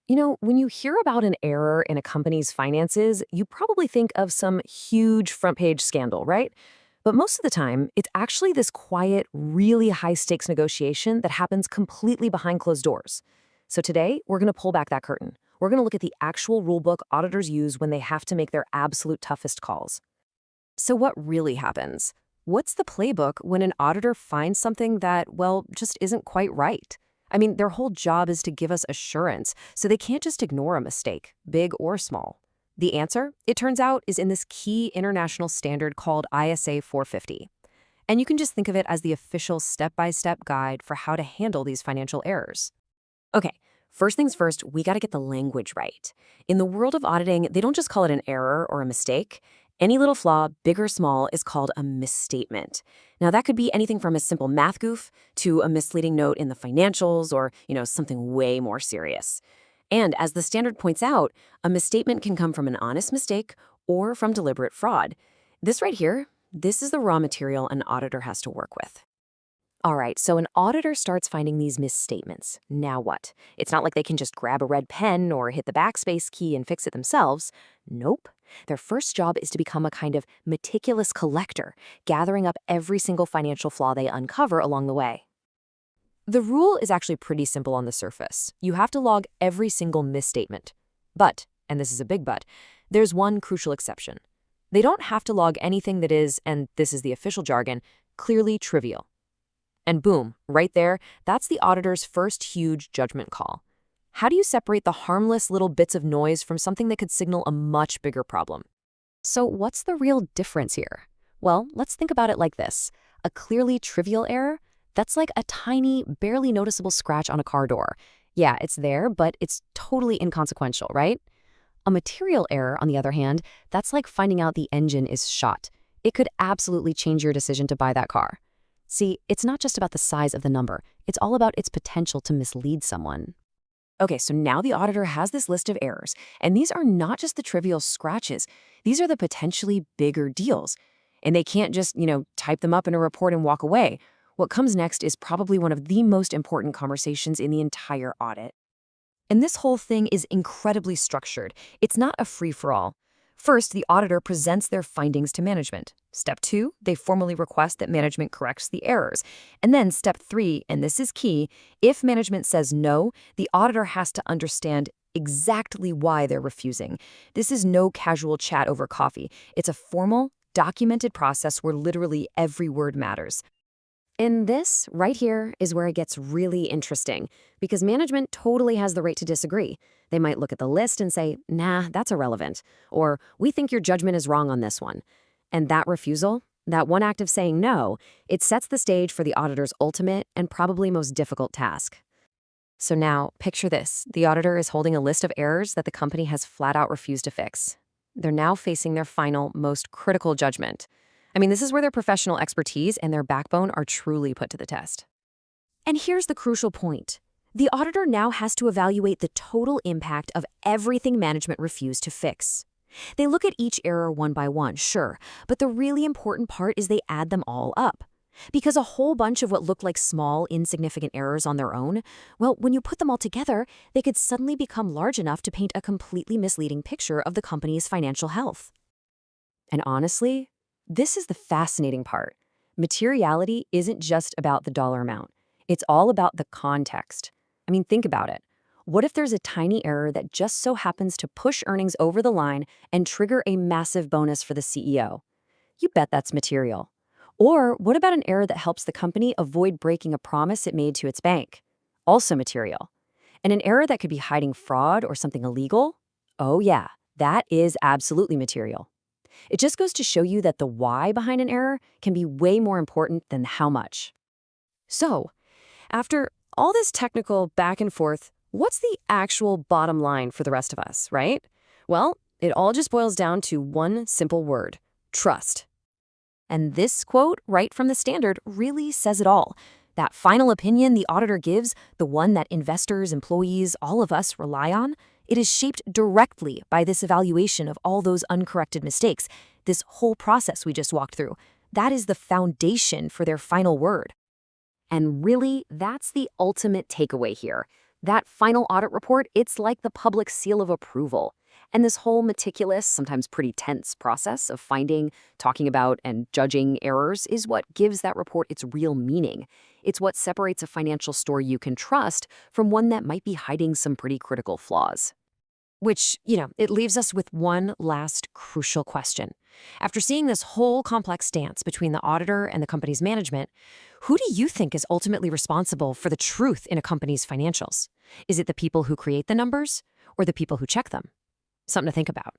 When you hear about an error in a company's finances, you probably think of some huge front page scandal, right? But most of the time, it's actually this quiet, really high stakes negotiation that happens completely behind closed doors. So today, we're going to pull back that curtain. We're going to look at the actual rulebook auditors use when they have to make their absolute toughest calls. So, what really happens? What's the playbook when an auditor finds something that, well, just isn't quite right? I mean, their whole job is to give us assurance, so they can't just ignore a mistake, big or small. The answer, it turns out, is in this key international standard called ISA 450. And you can just think of it as the official step-by-step guide for how to handle these financial errors. Okay, first things first, we got to get the language right. In the world of auditing, they don't just call it an error or a mistake. Any little flaw, big or small, is called a misstatement. Now, that could be anything from a simple math goof to a misleading note in the financials or, something way more serious. And as the standard points out, a misstatement can come from an honest mistake or from deliberate fraud. This right here, this is the raw material an auditor has to work with. All right, so an auditor starts finding these misstatements. Now what? It's not like they can just grab a red pen or hit the backspace key and fix it themselves. Nope. Their first job is to become a kind of meticulous collector, gathering up every single financial flaw they uncover along the way. The rule is actually pretty simple on the surface. You have to log every single misstatement. But, and this is a big but, there's one crucial exception. They don't have to log anything that is, and this is the official jargon, clearly trivial. And boom, right there, that's the auditor's first huge judgment call. How do you separate the harmless little bits of noise from something that could signal a much bigger problem? So what's the real difference here? Well, let's think about it like this. A clearly trivial error? That's like a tiny, barely noticeable scratch on a car door. Yeah, it's there, but it's totally inconsequential, right? A material error, on the other hand, that's like finding out the engine is shot. It could absolutely change your decision to buy that car. See, it's not just about the size of the number. It's all about its potential to mislead someone. Okay, so now the auditor has this list of errors, and these are not just the trivial scratches. These are the potentially bigger deals. And they can't just, type them up in a report and walk away. What comes next is probably one of the most important conversations in the entire audit. And this whole thing is incredibly structured. It's not a free-for-all. First, the auditor presents their findings to management. Step 2, they formally request that management corrects the errors. And then step 3, and this is key, if management says no, the auditor has to understand exactly why they're refusing. This is no casual chat over coffee. It's a formal, documented process where literally every word matters. And this, right here, is where it gets really interesting, because management totally has the right to disagree. They might look at the list and say, nah, that's irrelevant, or we think your judgment is wrong on this one. And that refusal, that one act of saying no, it sets the stage for the auditor's ultimate and probably most difficult task. So now, picture this. The auditor is holding a list of errors that the company has flat out refused to fix. They're now facing their final, most critical judgment. I mean, this is where their professional expertise and their backbone are truly put to the test. And here's the crucial point. The auditor now has to evaluate the total impact of everything management refused to fix. They look at each error one by one, sure, but the really important part is they add them all up. Because a whole bunch of what looked like small, insignificant errors on their own, well, when you put them all together, they could suddenly become large enough to paint a completely misleading picture of the company's financial health. And honestly, this is the fascinating part. Materiality isn't just about the dollar amount. It's all about the context. I mean, think about it. What if there's a tiny error that just so happens to push earnings over the line and trigger a massive bonus for the CEO? You bet that's material. Or what about an error that helps the company avoid breaking a promise it made to its bank? Also material. And an error that could be hiding fraud or something illegal? Oh yeah, that is absolutely material. It just goes to show you that the why behind an error can be way more important than how much. So, after all this technical back and forth, what's the actual bottom line for the rest of us, right? Well, it all just boils down to one simple word: trust. And this quote right from the standard really says it all. That final opinion the auditor gives, the one that investors, employees, all of us rely on, it is shaped directly by this evaluation of all those uncorrected mistakes, this whole process we just walked through. That is the foundation for their final word. And really, that's the ultimate takeaway here. That final audit report, it's like the public seal of approval. And this whole meticulous, sometimes pretty tense process of finding, talking about, and judging errors is what gives that report its real meaning. It's what separates a financial story you can trust from one that might be hiding some pretty critical flaws. Which, it leaves us with one last crucial question. After seeing this whole complex dance between the auditor and the company's management, who do you think is ultimately responsible for the truth in a company's financials? Is it the people who create the numbers or the people who check them? Something to think about.